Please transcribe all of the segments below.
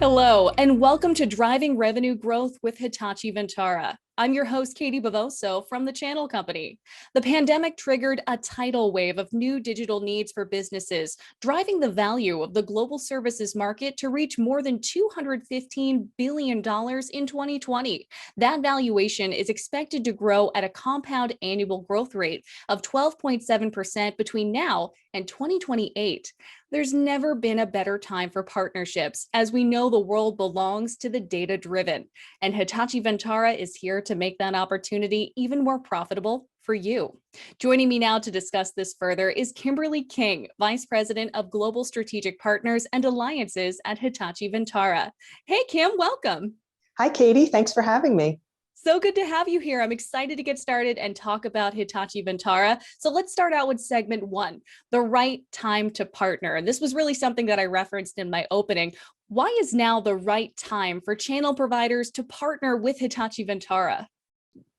Hello, and welcome to Driving Revenue Growth with Hitachi Vantara. I'm your host, Katie Bavoso from the Channel Company. The pandemic triggered a tidal wave of new digital needs for businesses, driving the value of the global services market to reach more than $215 billion in 2020. That valuation is expected to grow at a compound annual growth rate of 12.7% between now and 2028. There's never been a better time for partnerships, as we know the world belongs to the data-driven, and Hitachi Vantara is here to make that opportunity even more profitable for you. Joining me now to discuss this further is Kimberly King, Vice President of Global Strategic Partners and Alliances at Hitachi Vantara. Hey, Kim, welcome. Hi, Katie. Thanks for having me. So good to have you here. I'm excited to get started and talk about Hitachi Vantara. So let's start out with segment one, the right time to partner. And this was really something that I referenced in my opening. Why is now the right time for channel providers to partner with Hitachi Vantara?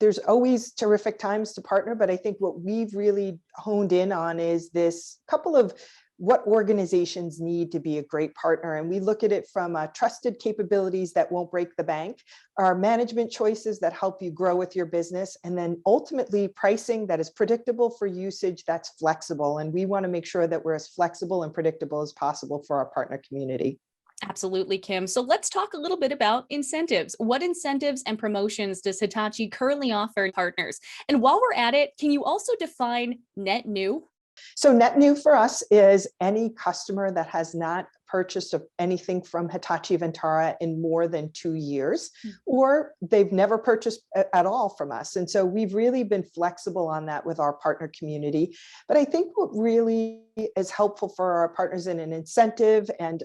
There's always terrific times to partner, but I think what we've really honed in on is this couple of what organizations need to be a great partner. And we look at it from trusted capabilities that won't break the bank, our management choices that help you grow with your business, and then ultimately pricing that is predictable for usage that's flexible. And we want to make sure that we're as flexible and predictable as possible for our partner community. Absolutely, Kim. So let's talk a little bit about incentives. What incentives and promotions does Hitachi currently offer partners? And while we're at it, can you also define net new? So net new for us is any customer that has not purchased anything from Hitachi Vantara in more than 2 years, or they've never purchased at all from us. And so we've really been flexible on that with our partner community. But I think what really is helpful for our partners in an incentive and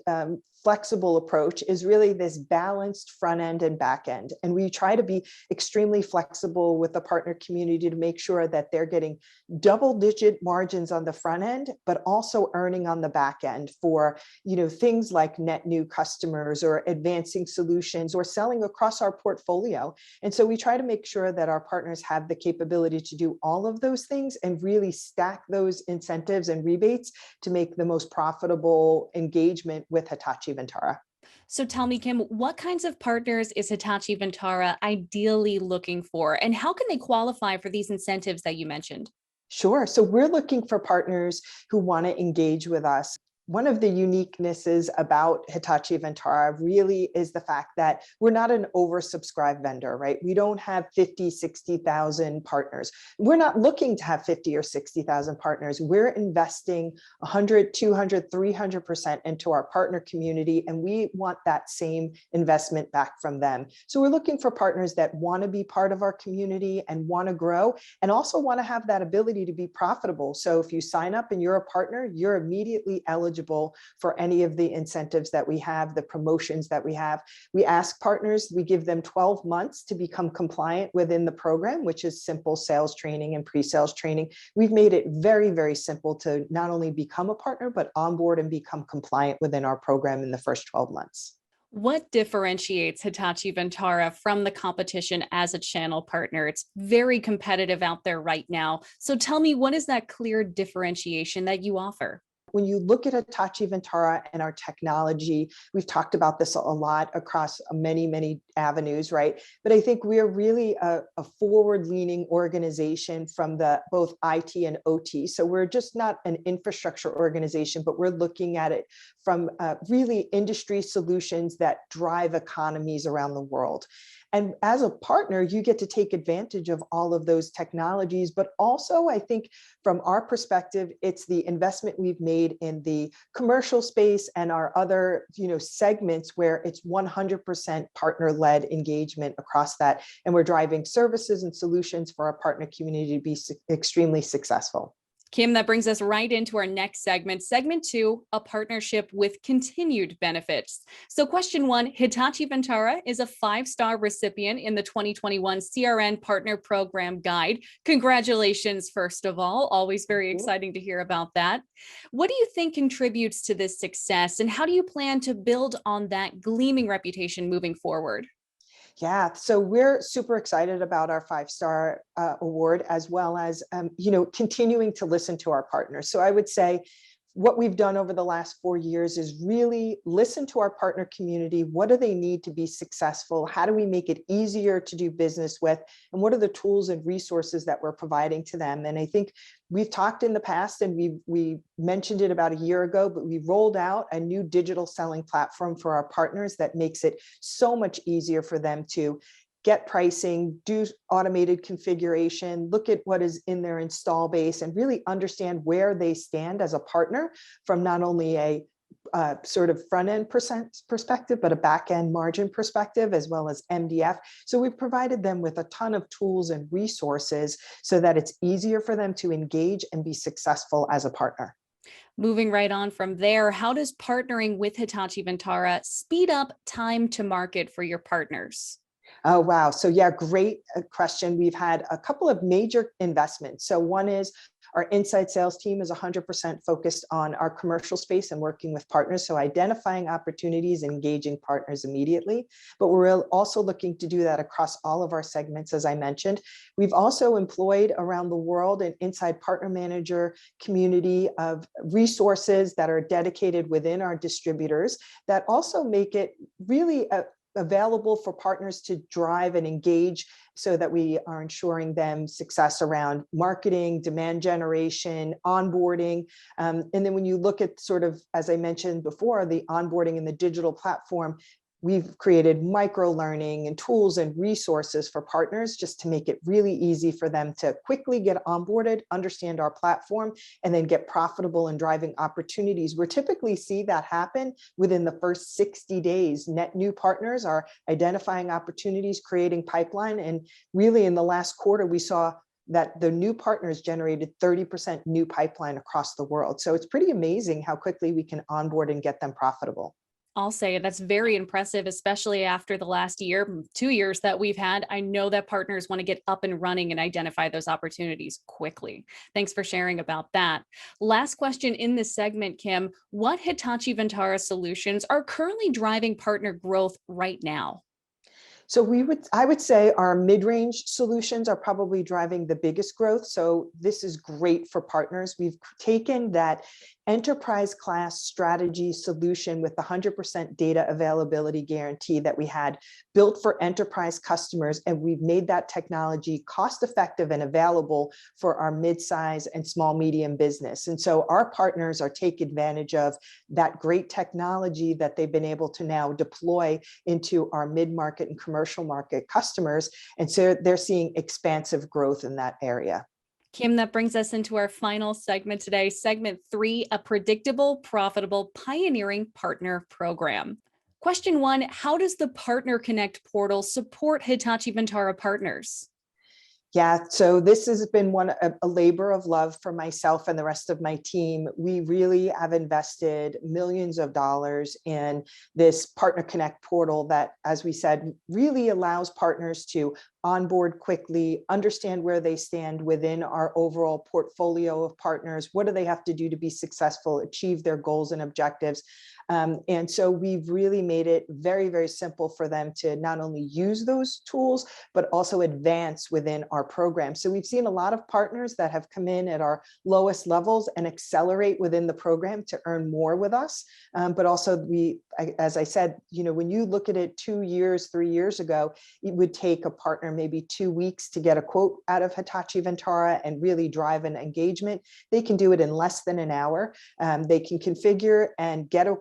flexible approach is really this balanced front end and back end. And we try to be extremely flexible with the partner community to make sure that they're getting double-digit margins on the front end, but also earning on the back end for, things like net new customers or advancing solutions or selling across our portfolio. And so we try to make sure that our partners have the capability to do all of those things and really stack those incentives and rebates to make the most profitable engagement with Hitachi Vantara. So tell me, Kim, what kinds of partners is Hitachi Vantara ideally looking for, and how can they qualify for these incentives that you mentioned? Sure. So we're looking for partners who want to engage with us. One of the uniquenesses about Hitachi Vantara really is the fact that we're not an oversubscribed vendor, right? We don't have 50, 60,000 partners. We're not looking to have 50 or 60,000 partners. We're investing 100, 200, 300% into our partner community, and we want that same investment back from them. So we're looking for partners that want to be part of our community and want to grow, and also want to have that ability to be profitable. So if you sign up and you're a partner, you're immediately eligible for any of the incentives that we have, the promotions that we have. We ask partners, we give them 12 months to become compliant within the program, which is simple sales training and pre-sales training. We've made it very, very simple to not only become a partner, but onboard and become compliant within our program in the first 12 months. What differentiates Hitachi Vantara from the competition as a channel partner? It's very competitive out there right now. So tell me, what is that clear differentiation that you offer? When you look at Hitachi Vantara and our technology, we've talked about this a lot across many, many avenues, right? But I think we are really a forward-leaning organization from the both IT and OT. So we're just not an infrastructure organization, but we're looking at it from really industry solutions that drive economies around the world. And as a partner, you get to take advantage of all of those technologies. But also, I think from our perspective, it's the investment we've made in the commercial space and our other segments where it's 100% partner-led engagement across that. And we're driving services and solutions for our partner community to be extremely successful. Kim, that brings us right into our next segment. Segment two, a partnership with continued benefits. So question one, Hitachi Vantara is a 5-star recipient in the 2021 CRN Partner Program Guide. Congratulations, first of all. Always very exciting to hear about that. What do you think contributes to this success, and how do you plan to build on that gleaming reputation moving forward? Yeah, so we're super excited about our 5-star award, as well as continuing to listen to our partners. So I would say what we've done over the last 4 years is really listen to our partner community. What do they need to be successful? How do we make it easier to do business with? And what are the tools and resources that we're providing to them? And I think we've talked in the past, and we mentioned it about a year ago, but we rolled out a new digital selling platform for our partners that makes it so much easier for them to get pricing, do automated configuration, look at what is in their install base, and really understand where they stand as a partner from not only a sort of front end perspective, but a back end margin perspective, as well as MDF. So we've provided them with a ton of tools and resources so that it's easier for them to engage and be successful as a partner. Moving right on from there, how does partnering with Hitachi Vantara speed up time to market for your partners? Oh, wow. So yeah, great question. We've had a couple of major investments. So one is our inside sales team is 100% focused on our commercial space and working with partners. So identifying opportunities and engaging partners immediately. But we're also looking to do that across all of our segments, as I mentioned. We've also employed around the world an inside partner manager community of resources that are dedicated within our distributors that also make it really available for partners to drive and engage so that we are ensuring them success around marketing, demand generation, onboarding. And then when you look at sort of, as I mentioned before, the onboarding in the digital platform, we've created micro learning and tools and resources for partners just to make it really easy for them to quickly get onboarded, understand our platform, and then get profitable and driving opportunities. We typically see that happen within the first 60 days. Net new partners are identifying opportunities, creating pipeline. And really in the last quarter, we saw that the new partners generated 30% new pipeline across the world. So it's pretty amazing how quickly we can onboard and get them profitable. I'll say that's very impressive, especially after the last year, 2 years that we've had. I know that partners want to get up and running and identify those opportunities quickly. Thanks for sharing about that. Last question in this segment, Kim, what Hitachi Vantara solutions are currently driving partner growth right now? So I would say our mid-range solutions are probably driving the biggest growth. So this is great for partners. We've taken that enterprise class strategy solution with the 100% data availability guarantee that we had built for enterprise customers, and we've made that technology cost effective and available for our mid-size and small medium business. And so our partners are taking advantage of that great technology that they've been able to now deploy into our mid-market and commercial market customers. And so they're seeing expansive growth in that area. Kim, that brings us into our final segment today, segment 3, a predictable, profitable, pioneering partner program. Question 1, how does the Partner Connect portal support Hitachi Vantara partners? Yeah, so this has been a labor of love for myself and the rest of my team. We really have invested millions of dollars in this Partner Connect portal that, as we said, really allows partners to onboard quickly, understand where they stand within our overall portfolio of partners. What do they have to do to be successful, achieve their goals and objectives? And so we've really made it very, very simple for them to not only use those tools, but also advance within our program. So we've seen a lot of partners that have come in at our lowest levels and accelerate within the program to earn more with us. But also as I said, when you look at it 2 years, 3 years ago, it would take a partner maybe 2 weeks to get a quote out of Hitachi Vantara and really drive an engagement. They can do it in less than an hour. They can configure and get a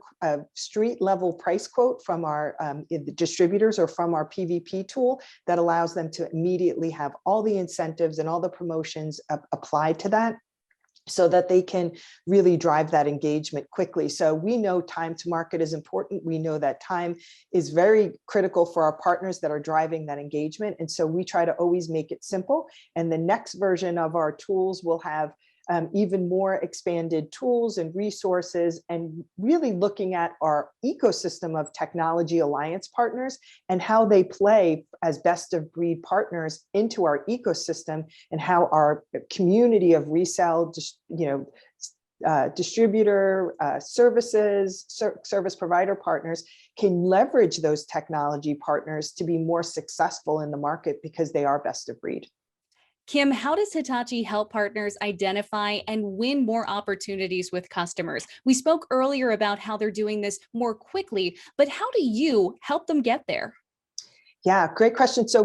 street level price quote from our distributors or from our PVP tool that allows them to immediately have all the incentives and all the promotions applied to that, so that they can really drive that engagement quickly. So we know time to market is important. We know that time is very critical for our partners that are driving that engagement. And so we try to always make it simple. And the next version of our tools will have even more expanded tools and resources, and really looking at our ecosystem of technology alliance partners and how they play as best of breed partners into our ecosystem, and how our community of resell, distributor services, service provider partners can leverage those technology partners to be more successful in the market because they are best of breed. Kim, how does Hitachi help partners identify and win more opportunities with customers? We spoke earlier about how they're doing this more quickly, but how do you help them get there? Yeah, great question. So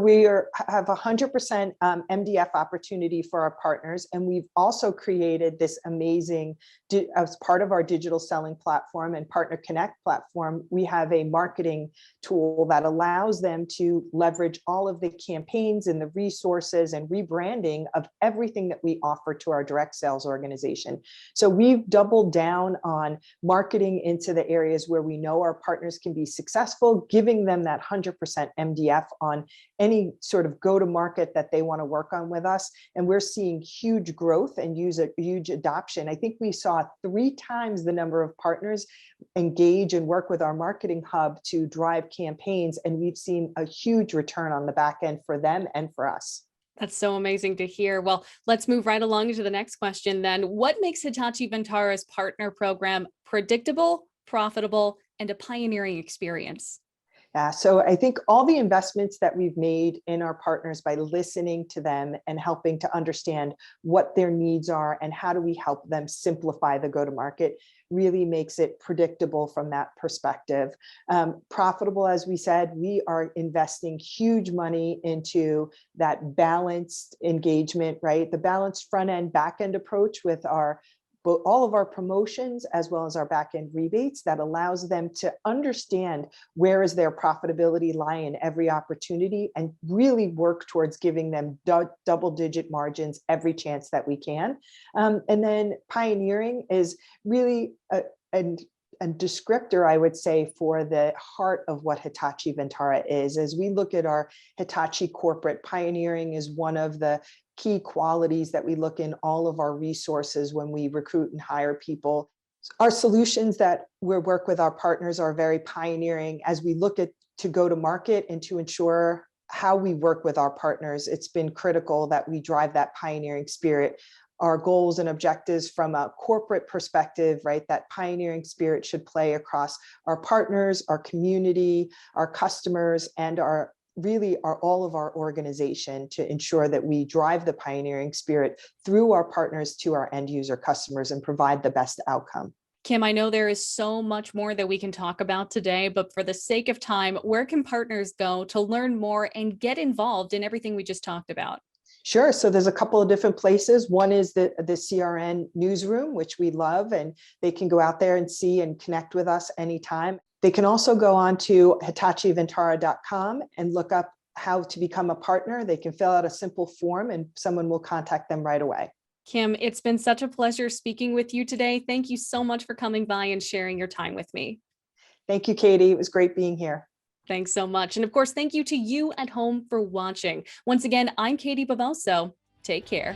have 100% MDF opportunity for our partners, and we've also created this amazing, as part of our digital selling platform and Partner Connect platform, we have a marketing tool that allows them to leverage all of the campaigns and the resources and rebranding of everything that we offer to our direct sales organization. So we've doubled down on marketing into the areas where we know our partners can be successful, giving them that 100% MDF on any sort of go-to-market that they want to work on with us. And we're seeing huge growth and huge adoption. I think we saw 3 times the number of partners engage and work with our marketing hub to drive campaigns. And we've seen a huge return on the back end for them and for us. That's so amazing to hear. Well, let's move right along into the next question then. What makes Hitachi Vantara's partner program predictable, profitable, and a pioneering experience? So I think all the investments that we've made in our partners by listening to them and helping to understand what their needs are and how do we help them simplify the go-to-market really makes it predictable from that perspective. Profitable, as we said, we are investing huge money into that balanced engagement, right? The balanced front end, back end approach with all of our promotions as well as our back-end rebates that allows them to understand where is their profitability lie in every opportunity and really work towards giving them double-digit margins every chance that we can. And then pioneering is really a descriptor, I would say, for the heart of what Hitachi Vantara is. As we look at our Hitachi corporate, pioneering is one of the key qualities that we look in all of our resources when we recruit and hire people. Our solutions that we work with our partners are very pioneering as we look at to go to market and to ensure how we work with our partners. It's been critical that we drive that pioneering spirit. Our goals and objectives from a corporate perspective, right? That pioneering spirit should play across our partners, our community, our customers, and all of our organization to ensure that we drive the pioneering spirit through our partners to our end user customers and provide the best outcome. Kim, I know there is so much more that we can talk about today, but for the sake of time, where can partners go to learn more and get involved in everything we just talked about? Sure. So there's a couple of different places. One is the CRN newsroom, which we love, and they can go out there and see and connect with us anytime. They can also go on to hitachivantara.com and look up how to become a partner. They can fill out a simple form and someone will contact them right away. Kim, it's been such a pleasure speaking with you today. Thank you so much for coming by and sharing your time with me. Thank you, Katie. It was great being here. Thanks so much. And of course, thank you to you at home for watching. Once again, I'm Katie Bavoso. Take care.